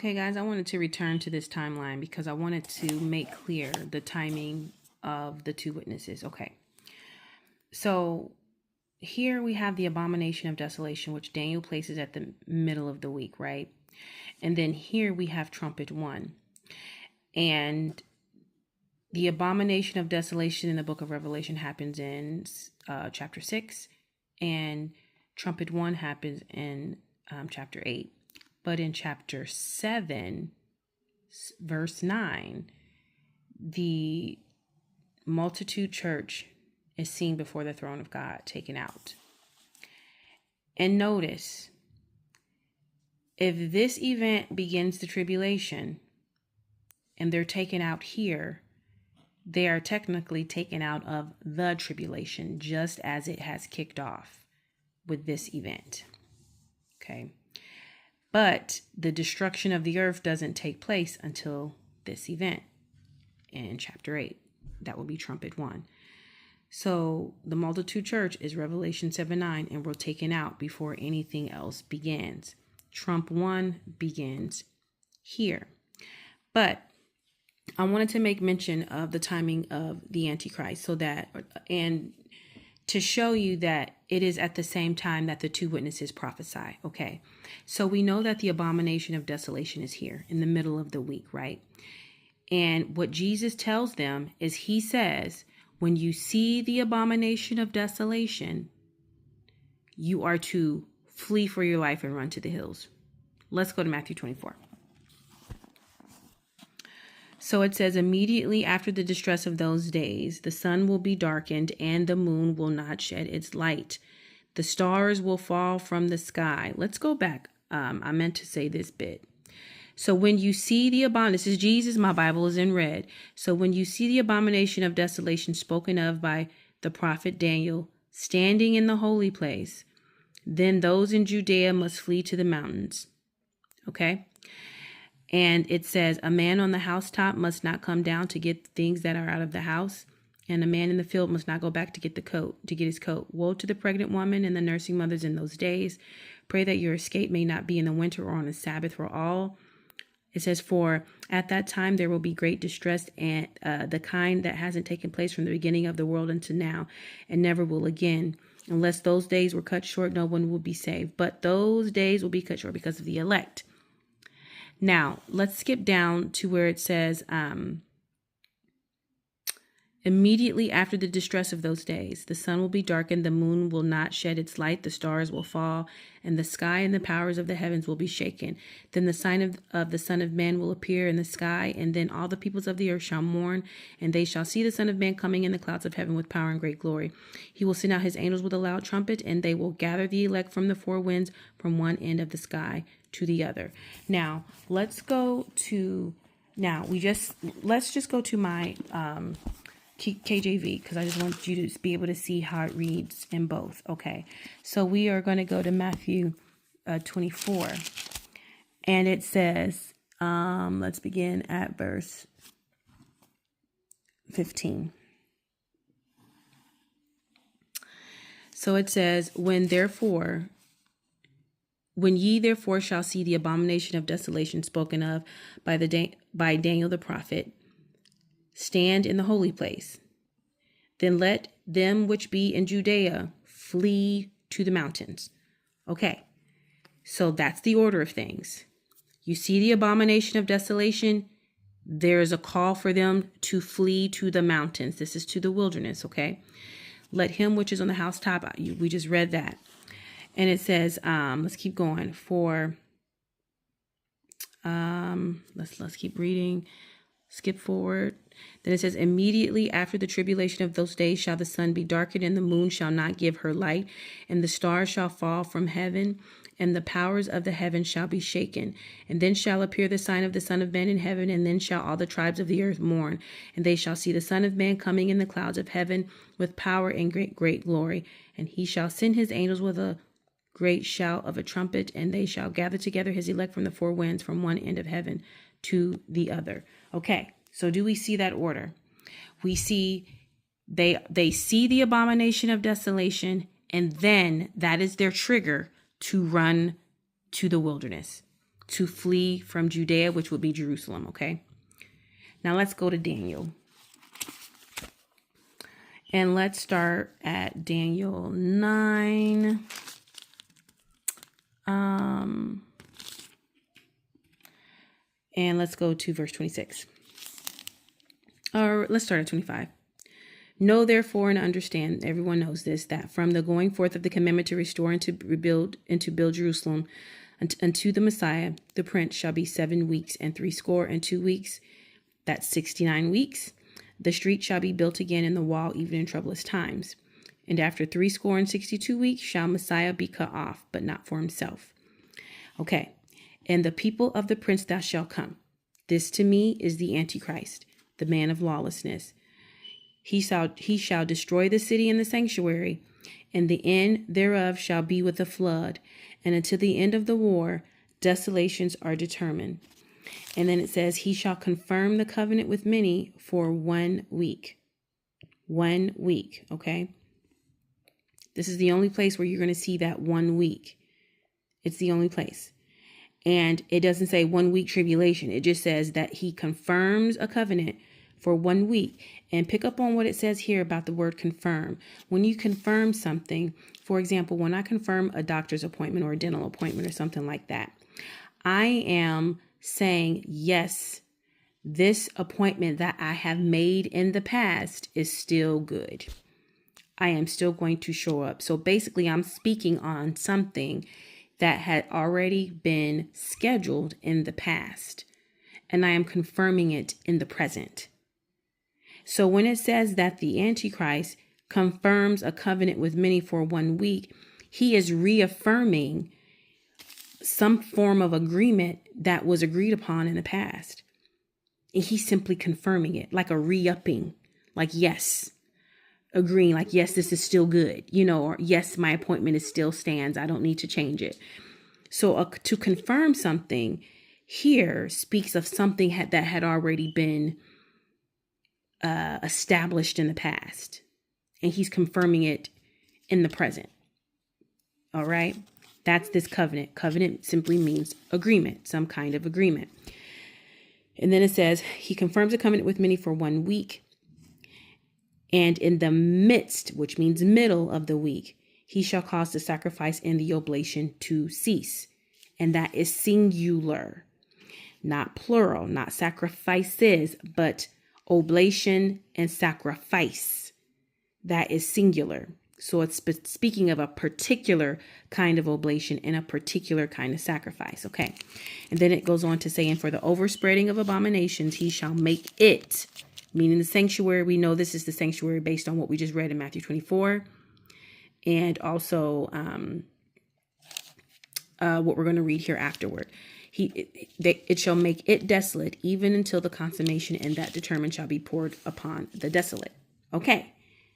Okay, guys, I wanted to return to this timeline because I wanted to make clear the timing of the two witnesses. Okay, so here we have the abomination of desolation, which Daniel places at the middle of the week, right? And then here we have trumpet one. And the abomination of desolation in the book of Revelation happens in chapter 6, and trumpet one happens in chapter 8. But in chapter 7, verse 9, the multitude church is seen before the throne of God, taken out. And notice, if this event begins the tribulation and they're taken out here, they are technically taken out of the tribulation, just as it has kicked off with this event. Okay. But the destruction of the earth doesn't take place until this event in chapter 8. That will be trumpet one. So the multitude church is Revelation 7:9, and we're taken out before anything else begins. Trump one begins here. But I wanted to make mention of the timing of the Antichrist and to show you that it is at the same time that the two witnesses prophesy. Okay, so we know that the abomination of desolation is here in the middle of the week, right? And what Jesus tells them is, he says, when you see the abomination of desolation, you are to flee for your life and run to the hills. Let's go to Matthew 24. So it says, immediately after the distress of those days, the sun will be darkened and the moon will not shed its light. The stars will fall from the sky. Let's go back. I meant to say this bit. So when you see the abomination, this is Jesus, my Bible is in red. So when you see the abomination of desolation spoken of by the prophet Daniel standing in the holy place, then those in Judea must flee to the mountains. Okay. And it says, a man on the housetop must not come down to get things that are out of the house. And a man in the field must not go back to get his coat. Woe to the pregnant woman and the nursing mothers in those days. Pray that your escape may not be in the winter or on the Sabbath for all. It says, for at that time there will be great distress, and the kind that hasn't taken place from the beginning of the world until now, and never will again. Unless those days were cut short, no one will be saved. But those days will be cut short because of the elect. Now, let's skip down to where it says, immediately after the distress of those days, the sun will be darkened, the moon will not shed its light, the stars will fall, and the sky and the powers of the heavens will be shaken. Then the sign of the Son of Man will appear in the sky, and then all the peoples of the earth shall mourn, and they shall see the Son of Man coming in the clouds of heaven with power and great glory. He will send out his angels with a loud trumpet, and they will gather the elect from the four winds, from one end of the sky to the other. Now, let's just go to my KJV, because I just want you to be able to see how it reads in both. Okay, so we are going to go to Matthew 24, and it says, let's begin at verse 15. So it says, when ye therefore shall see the abomination of desolation spoken of by Daniel the prophet stand in the holy place, then let them which be in Judea flee to the mountains. Okay, so that's the order of things. You see the abomination of desolation, there is a call for them to flee to the mountains. This is to the wilderness, okay? Let him which is on the housetop, we just read that. And it says, let's keep going. Let's keep reading. Skip forward. Then it says, immediately after the tribulation of those days shall the sun be darkened, and the moon shall not give her light, and the stars shall fall from heaven, and the powers of the heaven shall be shaken. And then shall appear the sign of the Son of Man in heaven, and then shall all the tribes of the earth mourn, and they shall see the Son of Man coming in the clouds of heaven with power and great glory. And he shall send his angels with a great shout of a trumpet, and they shall gather together his elect from the four winds, from one end of heaven to the other. Okay, so do we see that order? We see they see the abomination of desolation, and then that is their trigger to run to the wilderness. to flee from Judea, which would be Jerusalem. Okay. Now let's go to Daniel. And let's start at Daniel 9. And let's go to verse 26. Or let's start at 25. Know therefore and understand, everyone knows this, that from the going forth of the commandment to restore and to rebuild and to build Jerusalem unto the Messiah, the Prince, shall be 7 weeks and 62 weeks. That's 69 weeks. The street shall be built again in the wall, even in troublous times. And after 62 weeks shall Messiah be cut off, but not for himself. Okay. And the people of the prince thou shalt come. This to me is the Antichrist, the man of lawlessness. He shall destroy the city and the sanctuary, and the end thereof shall be with a flood. And until the end of the war, desolations are determined. And then it says, he shall confirm the covenant with many for 1 week. 1 week, okay? This is the only place where you're going to see that 1 week. It's the only place. And it doesn't say 1 week tribulation. It just says that he confirms a covenant for 1 week. And pick up on what it says here about the word confirm. When you confirm something, for example, when I confirm a doctor's appointment or a dental appointment or something like that, I am saying, yes, this appointment that I have made in the past is still good. I am still going to show up. So basically, I'm speaking on something that had already been scheduled in the past, and I am confirming it in the present. So when it says that the Antichrist confirms a covenant with many for 1 week, he is reaffirming some form of agreement that was agreed upon in the past. And he's simply confirming it, like a re-upping, like, yes, agreeing, like, yes, this is still good, or yes, my appointment still stands. I don't need to change it. So to confirm something here speaks of something that had already been established in the past, and he's confirming it in the present. All right. That's this covenant. Covenant simply means agreement, some kind of agreement. And then it says he confirms a covenant with many for 1 week. And in the midst, which means middle of the week, he shall cause the sacrifice and the oblation to cease. And that is singular, not plural, not sacrifices, but oblation and sacrifice. That is singular. So it's speaking of a particular kind of oblation and a particular kind of sacrifice. Okay. And then it goes on to say, and for the overspreading of abominations, he shall make it, meaning the sanctuary. We know this is the sanctuary based on what we just read in Matthew 24. And also what we're going to read here afterward. It shall make it desolate, even until the consummation, and that determined shall be poured upon the desolate. Okay.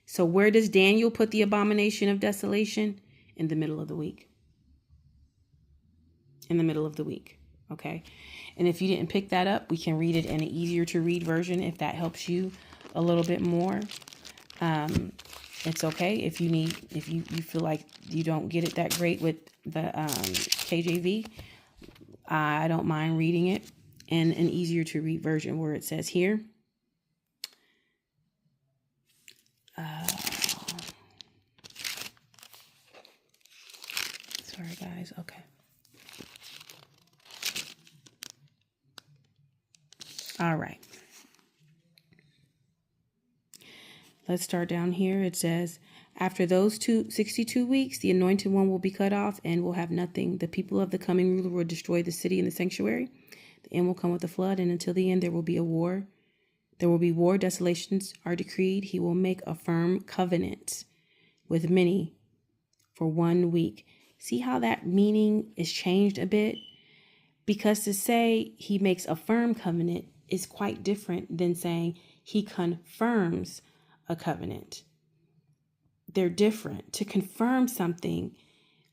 So where does Daniel put the abomination of desolation? In the middle of the week. In the middle of the week. Okay. And if you didn't pick that up, we can read it in an easier to read version if that helps you a little bit more. It's okay if you feel like you don't get it that great with the KJV. I don't mind reading it in an easier to read version where it says here. Sorry, guys. Okay. All right. Let's start down here. It says, after those 62 weeks, the anointed one will be cut off and will have nothing. The people of the coming ruler will destroy the city and the sanctuary. The end will come with a flood, and until the end there will be a war. There will be war. Desolations are decreed. He will make a firm covenant with many for 1 week. See how that meaning is changed a bit? Because to say he makes a firm covenant is quite different than saying he confirms a covenant. They're different. To confirm something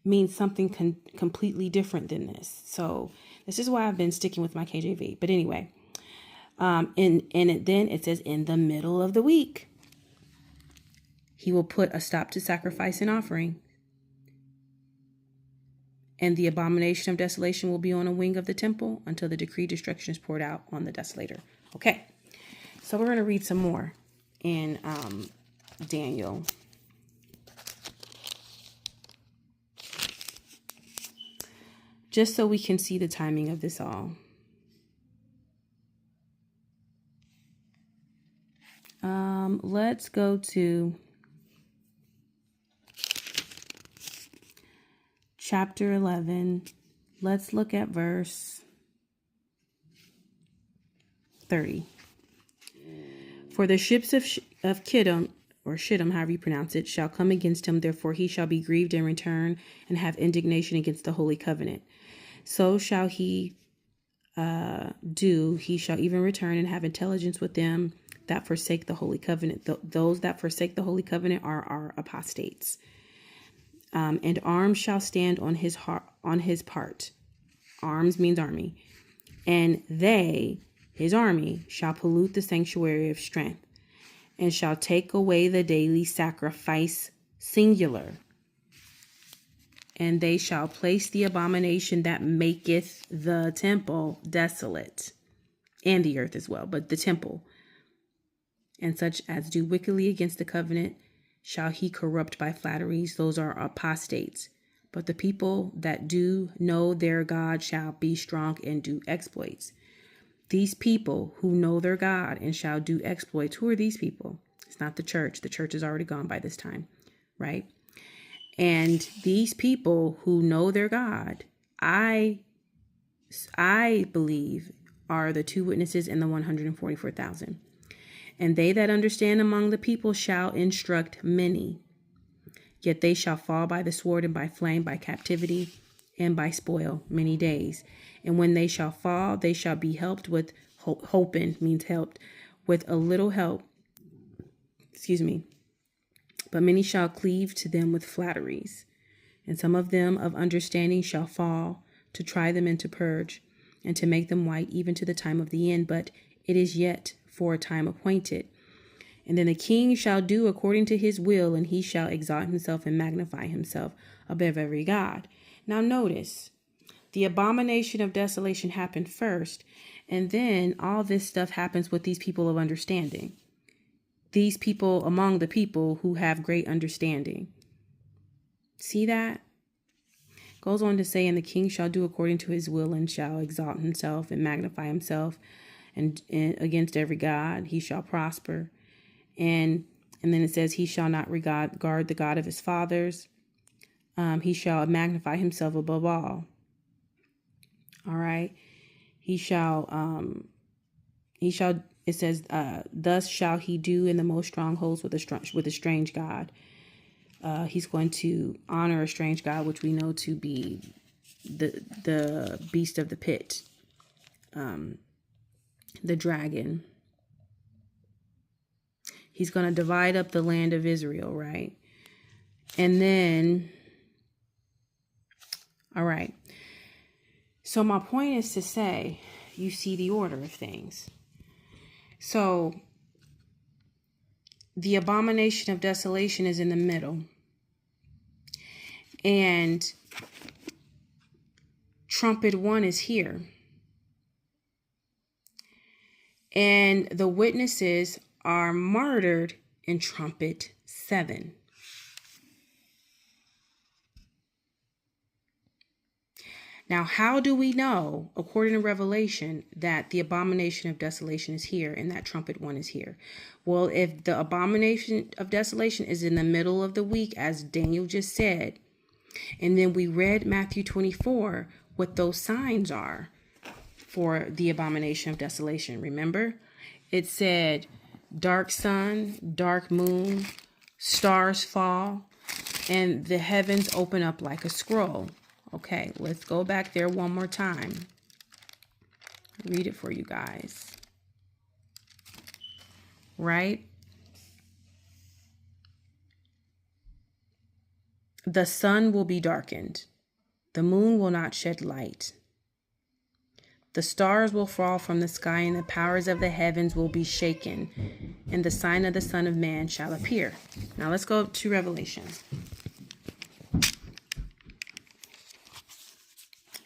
means something completely different than this. So this is why I've been sticking with my KJV. But anyway, then it says in the middle of the week, he will put a stop to sacrifice and offering. And the abomination of desolation will be on a wing of the temple until the decreed destruction is poured out on the desolator. Okay, so we're going to read some more in Daniel. Just so we can see the timing of this all. Let's go to chapter 11. Let's look at verse 30. For the ships of Kittim, or Shittim, however you pronounce it, shall come against him. Therefore he shall be grieved and return and have indignation against the holy covenant. So shall he do. He shall even return and have intelligence with them that forsake the holy covenant. Those that forsake the holy covenant are our apostates. And arms shall stand on his part. Arms means army. And they, his army, shall pollute the sanctuary of strength, and shall take away the daily sacrifice, singular. And they shall place the abomination that maketh the temple desolate, and the earth as well, but the temple. And such as do wickedly against the covenant shall he corrupt by flatteries. Those are apostates. But the people that do know their God shall be strong and do exploits. These people who know their God and shall do exploits. Who are these people? It's not the church. The church is already gone by this time, right? And these people who know their God, I believe, are the two witnesses and the 144,000. And they that understand among the people shall instruct many. Yet they shall fall by the sword and by flame, by captivity and by spoil many days. And when they shall fall, they shall be helped with, holpen means helped, with a little help. But many shall cleave to them with flatteries. And some of them of understanding shall fall, to try them and to purge, and to make them white even to the time of the end. But it is yet for a time appointed. And then the king shall do according to his will, and he shall exalt himself and magnify himself above every god. Now notice, the abomination of desolation happened first, and then all this stuff happens with these people of understanding. These people among the people who have great understanding. See that? Goes on to say, and the king shall do according to his will, and shall exalt himself and magnify himself, and against every god he shall prosper. And then it says, he shall not regard the God of his fathers. He shall magnify himself above all. All right. It says, thus shall he do in the most strongholds with a strange God. He's going to honor a strange God, which we know to be the beast of the pit, the dragon. He's going to divide up the land of Israel, right? And then, all right. So my point is to say, you see the order of things. So the abomination of desolation is in the middle. And trumpet 1 is here. And the witnesses are martyred in trumpet 7. Now, how do we know, according to Revelation, that the abomination of desolation is here and that trumpet 1 is here? Well, if the abomination of desolation is in the middle of the week, as Daniel just said, and then we read Matthew 24, what those signs are for the abomination of desolation. Remember, it said dark sun, dark moon, stars fall, and the heavens open up like a scroll. Okay, let's go back there one more time. Read it for you guys. Right? The sun will be darkened. The moon will not shed light. The stars will fall from the sky, and the powers of the heavens will be shaken, and the sign of the Son of Man shall appear. Now let's go to Revelation.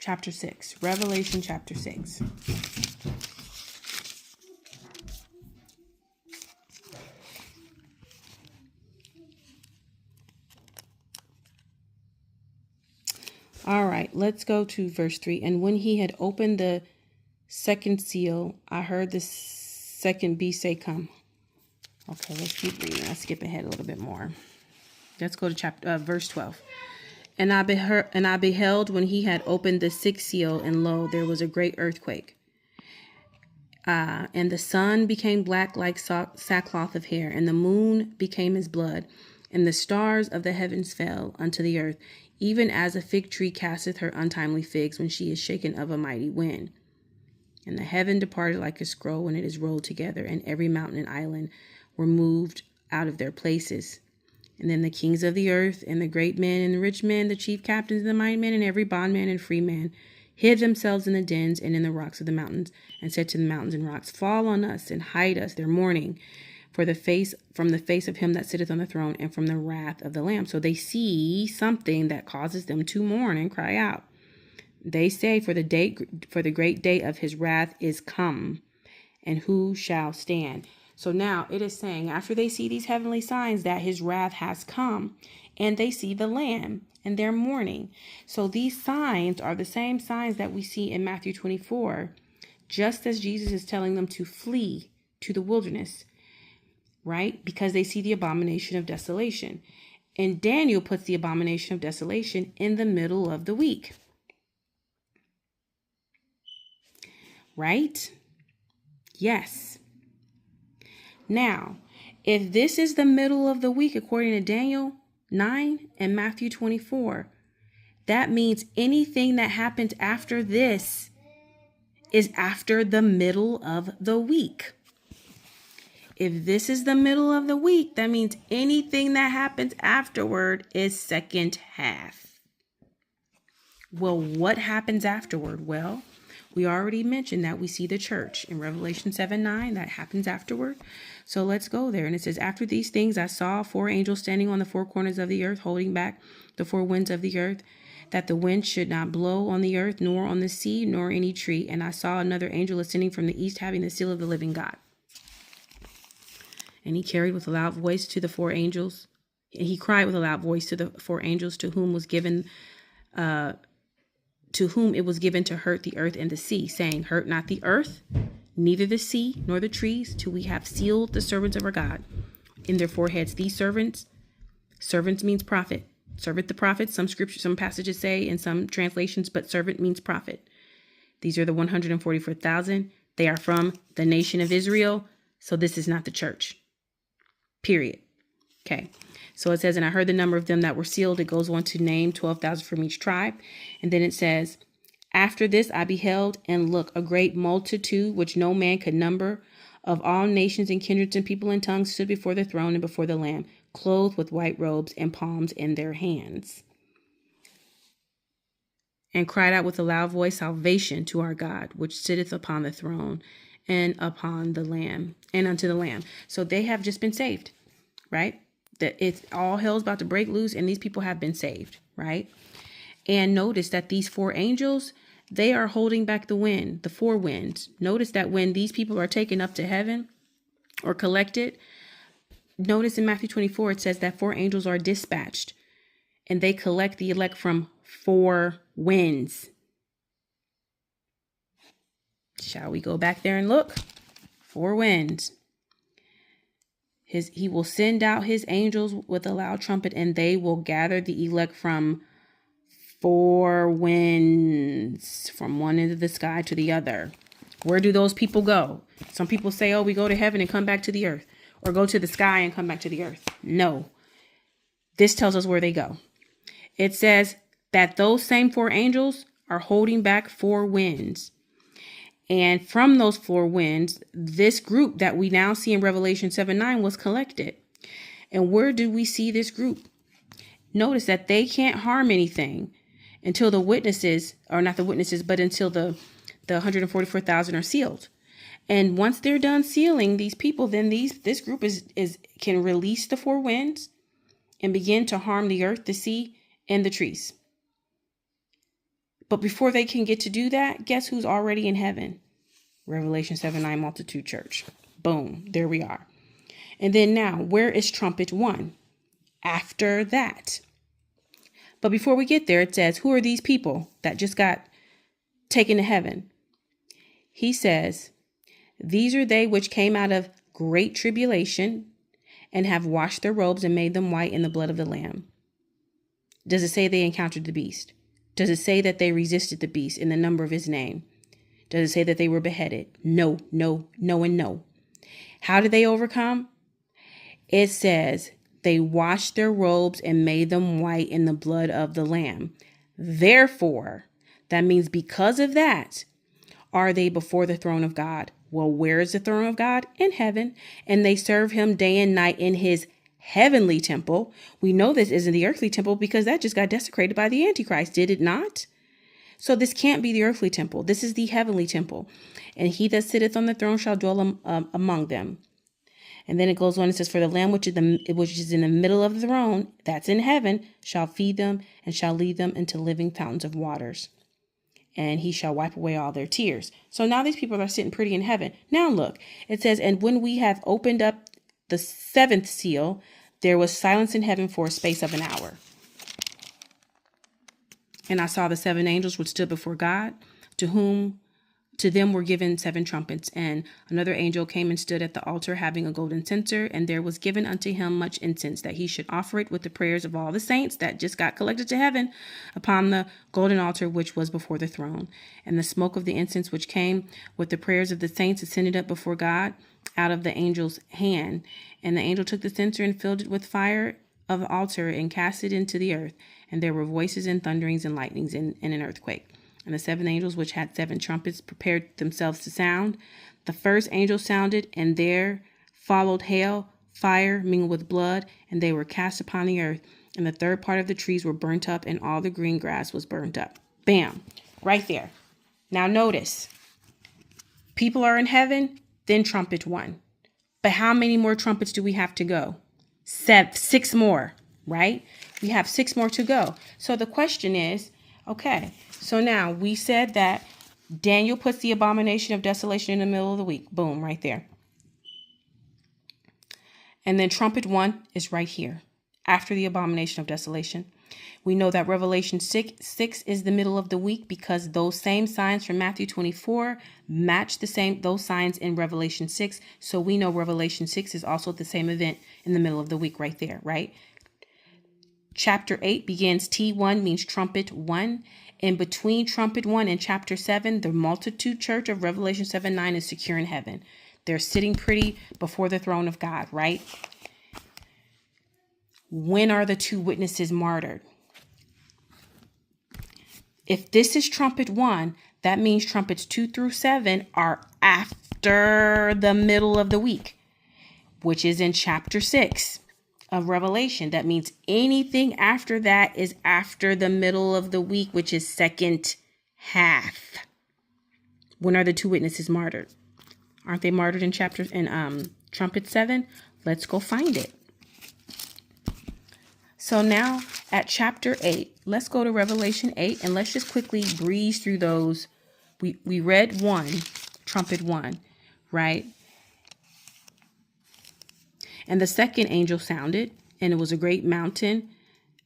chapter 6. Revelation chapter 6. All right, let's go to verse 3. And when he had opened the second seal, I heard the second beast say, "Come." Okay, let's keep reading. Let's skip ahead a little bit more. Let's go to verse 12. And I beheld when he had opened the sixth seal, and lo, there was a great earthquake. And the sun became black like sackcloth of hair, and the moon became as blood, and the stars of the heavens fell unto the earth, even as a fig tree casteth her untimely figs when she is shaken of a mighty wind. And the heaven departed like a scroll when it is rolled together, and every mountain and island were moved out of their places. And then the kings of the earth, and the great men, and the rich men, the chief captains, and the mighty men, and every bondman and free man, hid themselves in the dens and in the rocks of the mountains, and said to the mountains and rocks, "Fall on us, and hide us," their mourning, from the face of him that sitteth on the throne, and from the wrath of the Lamb. So they see something that causes them to mourn and cry out. They say, for the great day of his wrath is come, and who shall stand? So now it is saying, after they see these heavenly signs, that his wrath has come, and they see the Lamb, and they're mourning. So these signs are the same signs that we see in Matthew 24, just as Jesus is telling them to flee to the wilderness, right? Because they see the abomination of desolation. And Daniel puts the abomination of desolation in the middle of the week, right? Yes. Now, if this is the middle of the week, according to Daniel 9 and Matthew 24, that means anything that happens after this is after the middle of the week. If this is the middle of the week, that means anything that happens afterward is second half. Well, what happens afterward? Well, we already mentioned that we see the church in Revelation 7:9. That happens afterward. So let's go there. And it says, after these things, I saw 4 angels standing on the 4 corners of the earth, holding back the 4 winds of the earth, that the wind should not blow on the earth, nor on the sea, nor any tree. And I saw another angel ascending from the east, having the seal of the living God. And he carried with a loud voice to the 4 angels. And he cried with a loud voice to the 4 angels, to whom it was given to hurt the earth and the sea, saying, hurt not the earth, neither the sea, nor the trees, till we have sealed the servants of our God in their foreheads. These servants means prophet. Servant the prophet. Some passages say in some translations, but servant means prophet. These are the 144,000. They are from the nation of Israel. So this is not the church. Period. Okay. So it says, and I heard the number of them that were sealed. It goes on to name 12,000 from each tribe. And then it says, after this I beheld, and look, a great multitude, which no man could number, of all nations and kindreds and people and tongues, stood before the throne and before the Lamb, clothed with white robes and palms in their hands, and cried out with a loud voice, salvation to our God, which sitteth upon the throne and upon the Lamb, and unto the Lamb. So they have just been saved, right? That it's all hell's about to break loose, and these people have been saved, right? And notice that these 4 angels, they are holding back the wind, the 4 winds. Notice that when these people are taken up to heaven or collected, notice in Matthew 24, it says that 4 angels are dispatched, and they collect the elect from 4 winds. Shall we go back there and look? 4 winds. He will send out his angels with a loud trumpet, and they will gather the elect from 4 winds, from one end of the sky to the other. Where do those people go? Some people say, oh, we go to heaven and come back to the earth, or go to the sky and come back to the earth. No, this tells us where they go. It says that those same 4 angels are holding back 4 winds. And from those 4 winds, this group that we now see in Revelation 7:9 was collected. And where do we see this group? Notice that they can't harm anything until the witnesses, or not the witnesses, but until the 144,000 are sealed. And once they're done sealing these people, then this group can release the 4 winds and begin to harm the earth, the sea, and the trees. But before they can get to do that, guess who's already in heaven? Revelation 7:9 multitude church. Boom, there we are. And then now, where is trumpet 1? After that. But before we get there, it says, who are these people that just got taken to heaven? He says, these are they which came out of great tribulation and have washed their robes and made them white in the blood of the Lamb. Does it say they encountered the beast? Does it say that they resisted the beast in the number of his name? Does it say that they were beheaded? No, no, no, and no. How did they overcome? It says they washed their robes and made them white in the blood of the Lamb. Therefore, that means because of that, are they before the throne of God? Well, where is the throne of God? In heaven. And they serve him day and night in his heavenly temple. We know this isn't the earthly temple because that just got desecrated by the Antichrist, did it not? So this can't be the earthly temple. This is the heavenly temple. And he that sitteth on the throne shall dwell among them. And then it goes on and says, for the Lamb which is in the middle of the throne, that's in heaven, shall feed them and shall lead them into living fountains of waters. And he shall wipe away all their tears. So now these people are sitting pretty in heaven. Now look, it says, and when we have opened up the 7th seal, there was silence in heaven for a space of an hour. And I saw the 7 angels which stood before God, to them were given 7 trumpets. And another angel came and stood at the altar having a golden censer. And there was given unto him much incense, that he should offer it with the prayers of all the saints that just got collected to heaven upon the golden altar which was before the throne. And the smoke of the incense which came with the prayers of the saints ascended up before God out of the angel's hand. And the angel took the censer and filled it with fire of the altar and cast it into the earth. And there were voices and thunderings and lightnings and an earthquake. And the 7 angels which had 7 trumpets prepared themselves to sound. The first angel sounded, and there followed hail, fire mingled with blood, and they were cast upon the earth. And the third part of the trees were burnt up, and all the green grass was burnt up. Bam, right there. Now notice, people are in heaven, then trumpet 1. But how many more trumpets do we have to go? 6 more, right? We have 6 more to go. So the question is, okay, so now we said that Daniel puts the abomination of desolation in the middle of the week. Boom, right there. And then trumpet 1 is right here after the abomination of desolation. We know that Revelation 6 is the middle of the week because those same signs from Matthew 24 match those signs in Revelation 6. So we know Revelation 6 is also the same event in the middle of the week right there, right? Chapter 8 begins T1, means trumpet 1. In between trumpet 1 and chapter 7, the multitude church of Revelation 7:9 is secure in heaven. They're sitting pretty before the throne of God, right? When are the 2 witnesses martyred? If this is trumpet 1, that means trumpets 2 through 7 are after the middle of the week, which is in chapter 6 of Revelation. That means anything after that is after the middle of the week, which is second half. When are the 2 witnesses martyred? Aren't they martyred in trumpet 7? Let's go find it. So now at chapter 8, let's go to Revelation 8 and let's just quickly breeze through those. We read 1, trumpet 1, right? And the second angel sounded, and it was a great mountain,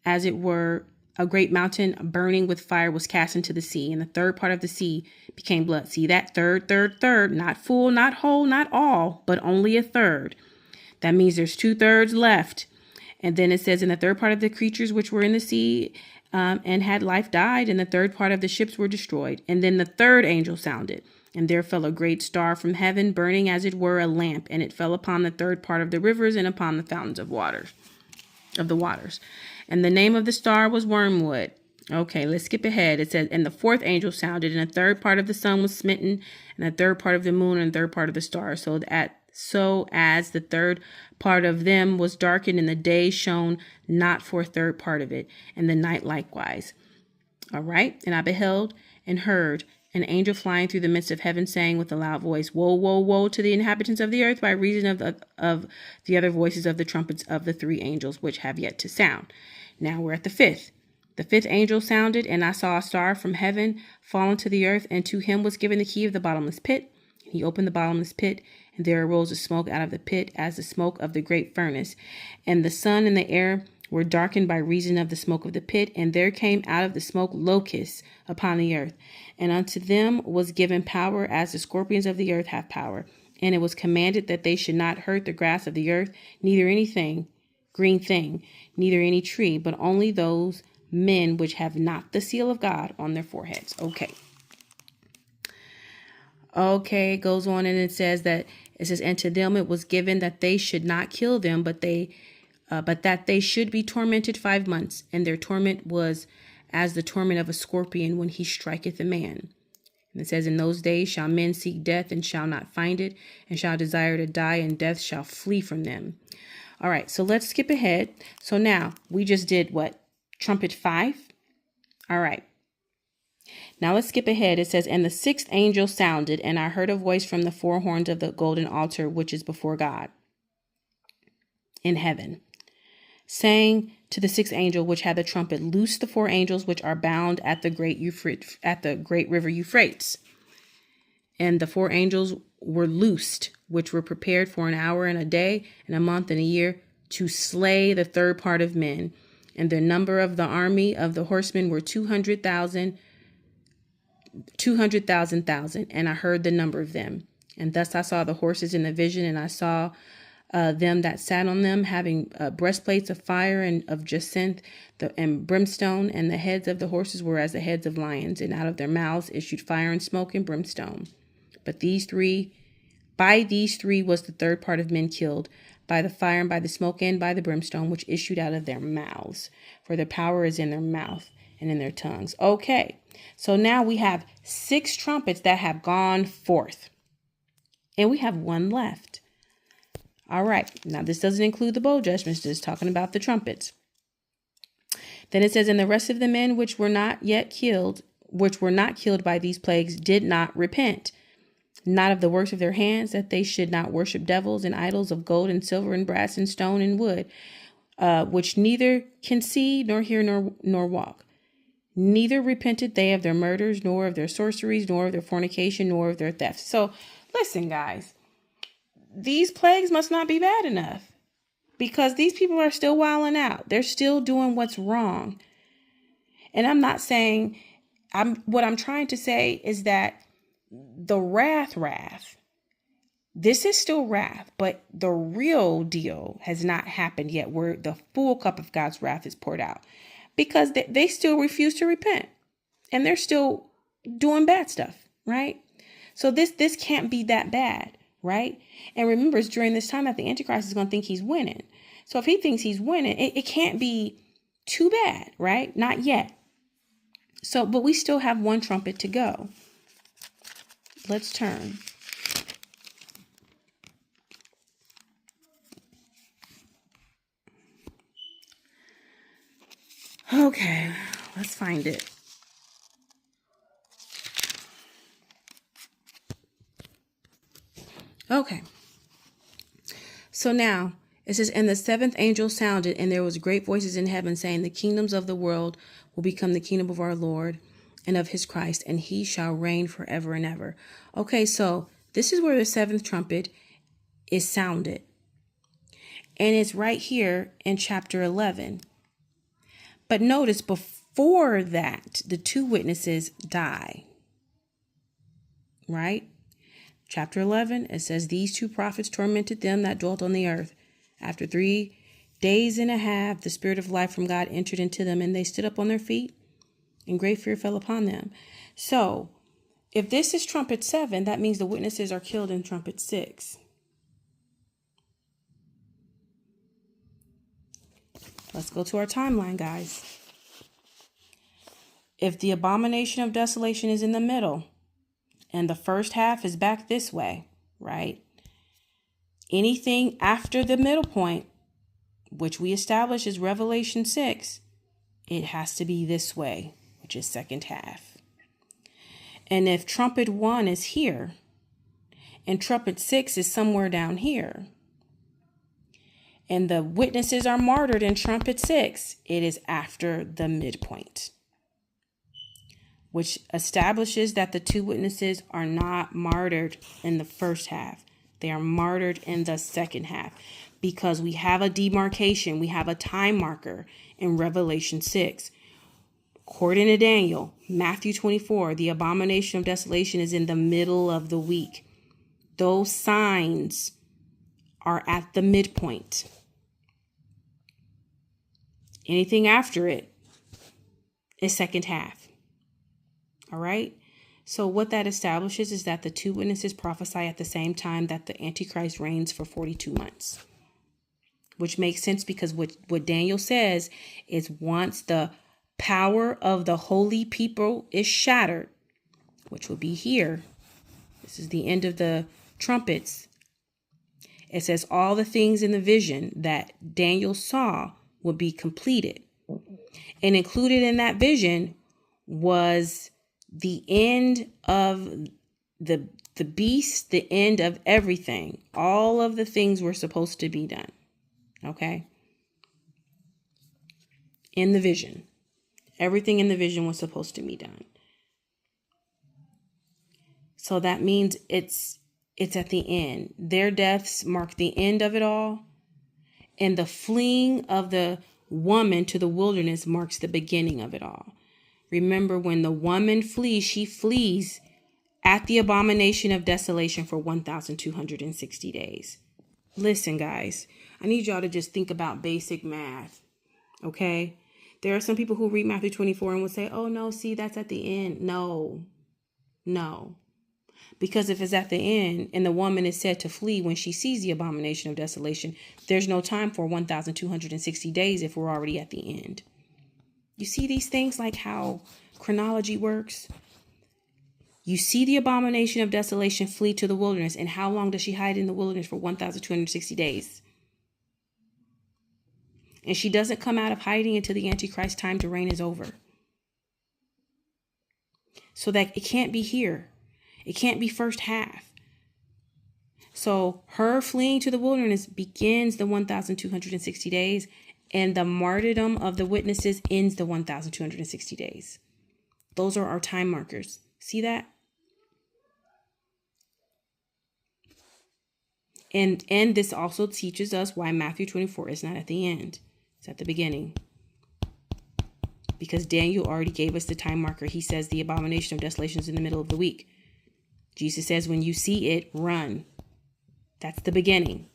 as it were, a great mountain burning with fire was cast into the sea, and the third part of the sea became blood. See that? Third, not full, not whole, not all, but only a third. That means there's 2/3 left. And then it says, in the third part of the creatures which were in the sea and had life died, and the third part of the ships were destroyed. And then the third angel sounded. And there fell a great star from heaven, burning as it were a lamp, and it fell upon the third part of the rivers and upon the fountains of the waters. And the name of the star was Wormwood. Okay, let's skip ahead. It says, and the 4th angel sounded, and a third part of the sun was smitten, and a third part of the moon, and a third part of the stars, so as the third part of them was darkened, and the day shone not for a third part of it, and the night likewise. All right, and I beheld and heard an angel flying through the midst of heaven, saying with a loud voice, woe, woe, woe to the inhabitants of the earth, by reason of the other voices of the trumpets of the 3 angels which have yet to sound. Now we're at the 5th. The fifth angel sounded, and I saw a star from heaven fallen to the earth, and to him was given the key of the bottomless pit. He opened the bottomless pit, and there arose a smoke out of the pit as the smoke of the great furnace. And the sun and the air were darkened by reason of the smoke of the pit, and there came out of the smoke locusts upon the earth. And unto them was given power as the scorpions of the earth have power. And it was commanded that they should not hurt the grass of the earth, neither anything, green thing, neither any tree, but only those men which have not the seal of God on their foreheads. Okay, it goes on and it says, and to them it was given that they should not kill them, but that they should be tormented 5 months, and their torment was as the torment of a scorpion when he striketh a man. And it says, in those days shall men seek death and shall not find it, and shall desire to die, and death shall flee from them. All right, so let's skip ahead. So now we just did what? Trumpet 5. All right. Now let's skip ahead. It says, and the sixth angel sounded, and I heard a voice from the four horns of the golden altar, which is before God in heaven, saying to the sixth angel which had the trumpet, loose the four angels which are bound at the great river Euphrates. And the four angels were loosed, which were prepared for an hour and a day and a month and a year to slay the third part of men. And the number of the army of the horsemen were 200,000. And I heard the number of them. And thus I saw the horses in the vision, and I saw them that sat on them, having breastplates of fire and of jacinth and brimstone, and the heads of the horses were as the heads of lions, and out of their mouths issued fire and smoke and brimstone. But by these three was the third part of men killed, by the fire and by the smoke and by the brimstone, which issued out of their mouths. For their power is in their mouth and in their tongues. Okay, so now we have 6 trumpets that have gone forth, and we have 1 left. All right, now this doesn't include the bowl judgments, just talking about the trumpets. Then it says, and the rest of the men which were not killed by these plagues did not repent, not of the works of their hands, that they should not worship devils and idols of gold and silver and brass and stone and wood, which neither can see nor hear nor walk. Neither repented they of their murders, nor of their sorceries, nor of their fornication, nor of their thefts. So listen, guys, these plagues must not be bad enough, because these people are still wilding out. They're still doing what's wrong. And I'm not saying, what I'm trying to say is that the wrath, this is still wrath, but the real deal has not happened yet, where the full cup of God's wrath is poured out, because they still refuse to repent, and they're still doing bad stuff, right? So this can't be that bad, right? And remember, it's during this time that the Antichrist is going to think he's winning. So if he thinks he's winning, it can't be too bad, right? Not yet. So, but we still have 1 trumpet to go. Let's turn. Okay, let's find it. Okay. So now it says, and the seventh angel sounded, and there was great voices in heaven saying, the kingdoms of the world will become the kingdom of our Lord and of his Christ, and he shall reign forever and ever. Okay, so this is where the 7th trumpet is sounded. And it's right here in chapter 11. But notice, before that, the 2 witnesses die. Right? Chapter 11, it says, these 2 prophets tormented them that dwelt on the earth. After 3 days and a half, the spirit of life from God entered into them, and they stood up on their feet, and great fear fell upon them. So, if this is trumpet 7, that means the witnesses are killed in trumpet 6. Let's go to our timeline, guys. If the abomination of desolation is in the middle, and the first half is back this way, right? Anything after the middle point, which we establish is Revelation 6, it has to be this way, which is second half. And if trumpet 1 is here, and trumpet 6 is somewhere down here, and the witnesses are martyred in trumpet 6, it is after the midpoint, which establishes that the two witnesses are not martyred in the first half. They are martyred in the second half because we have a demarcation. We have a time marker in Revelation 6. According to Daniel, Matthew 24, the abomination of desolation is in the middle of the week. Those signs are at the midpoint. Anything after it is second half. All right. So what that establishes is that the two witnesses prophesy at the same time that the Antichrist reigns for 42 months, which makes sense because what Daniel says is once the power of the holy people is shattered, which will be here. This is the end of the trumpets. It says all the things in the vision that Daniel saw would be completed. And included in that vision was the end of the beast, the end of everything. All of the things were supposed to be done. Okay? In the vision. Everything in the vision was supposed to be done. So that means it's at the end. Their deaths mark the end of it all. And the fleeing of the woman to the wilderness marks the beginning of it all. Remember, when the woman flees, she flees at the abomination of desolation for 1,260 days. Listen, guys, I need y'all to just think about basic math. Okay? There are some people who read Matthew 24 and will say, oh, no, see, that's at the end. No. Because if it's at the end and the woman is said to flee when she sees the abomination of desolation, there's no time for 1,260 days if we're already at the end. You see these things, like how chronology works? You see the abomination of desolation flee to the wilderness. And how long does she hide in the wilderness for 1,260 days? And she doesn't come out of hiding until the Antichrist time to reign is over. So that it can't be here. It can't be first half. So her fleeing to the wilderness begins the 1,260 days, and the martyrdom of the witnesses ends the 1,260 days. Those are our time markers. See that? And this also teaches us why Matthew 24 is not at the end. It's at the beginning. Because Daniel already gave us the time marker. He says the abomination of desolation is in the middle of the week. Jesus says, when you see it, run. That's the beginning.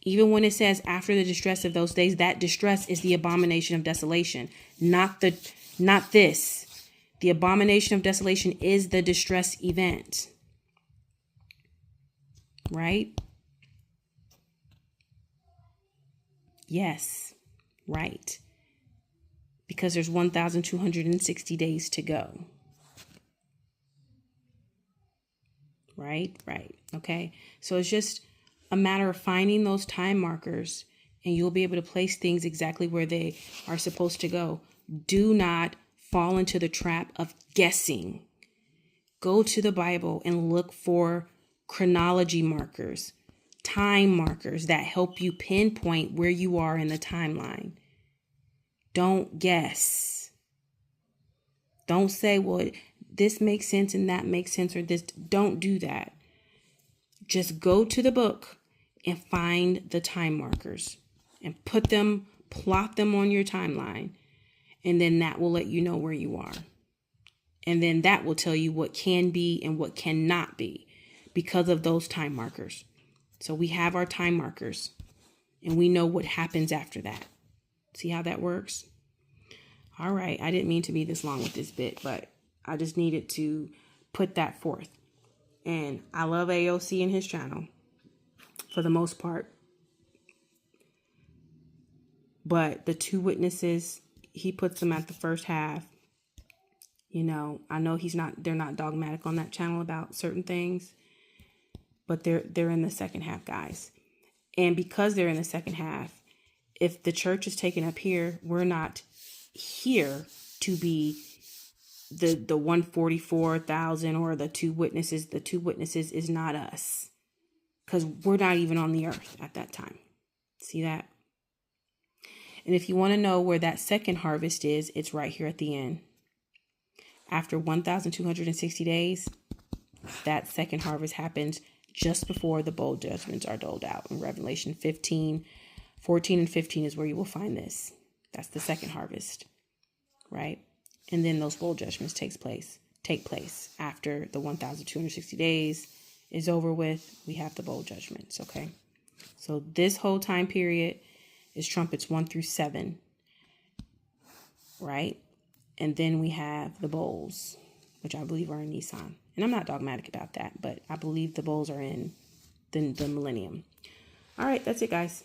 Even when it says after the distress of those days, that distress is the abomination of desolation, not this. The abomination of desolation is the distress event. Right? Yes. Right. Because there's 1,260 days to go. Right. Okay. So it's just a matter of finding those time markers, and you'll be able to place things exactly where they are supposed to go. Do not fall into the trap of guessing. Go to the Bible and look for chronology markers, time markers that help you pinpoint where you are in the timeline. Don't guess. Don't say, well, this makes sense and that makes sense, or this. Don't do that. Just go to the book and find the time markers and plot them on your timeline. And then that will let you know where you are. And then that will tell you what can be and what cannot be because of those time markers. So we have our time markers and we know what happens after that. See how that works? All right. I didn't mean to be this long with this bit, but I just needed to put that forth. And I love AOC and his channel for the most part. But the two witnesses, he puts them at the first half. You know, I know they're not dogmatic on that channel about certain things, but they're in the second half, guys. And because they're in the second half, if the church is taken up here, we're not here to be the 144,000 or the two witnesses. The two witnesses is not us, because we're not even on the earth at that time. See that? And if you want to know where that second harvest is, it's right here at the end. After 1,260 days, that second harvest happens just before the bowl judgments are doled out. In Revelation 15, 14 and 15 is where you will find this. That's the second harvest, right? And then those bowl judgments take place after the 1,260 days is over with. We have the bowl judgments, okay? So this whole time period is trumpets 1 through 7, right? And then we have the bowls, which I believe are in Nisan. And I'm not dogmatic about that, but I believe the bowls are in the millennium. All right, that's it, guys.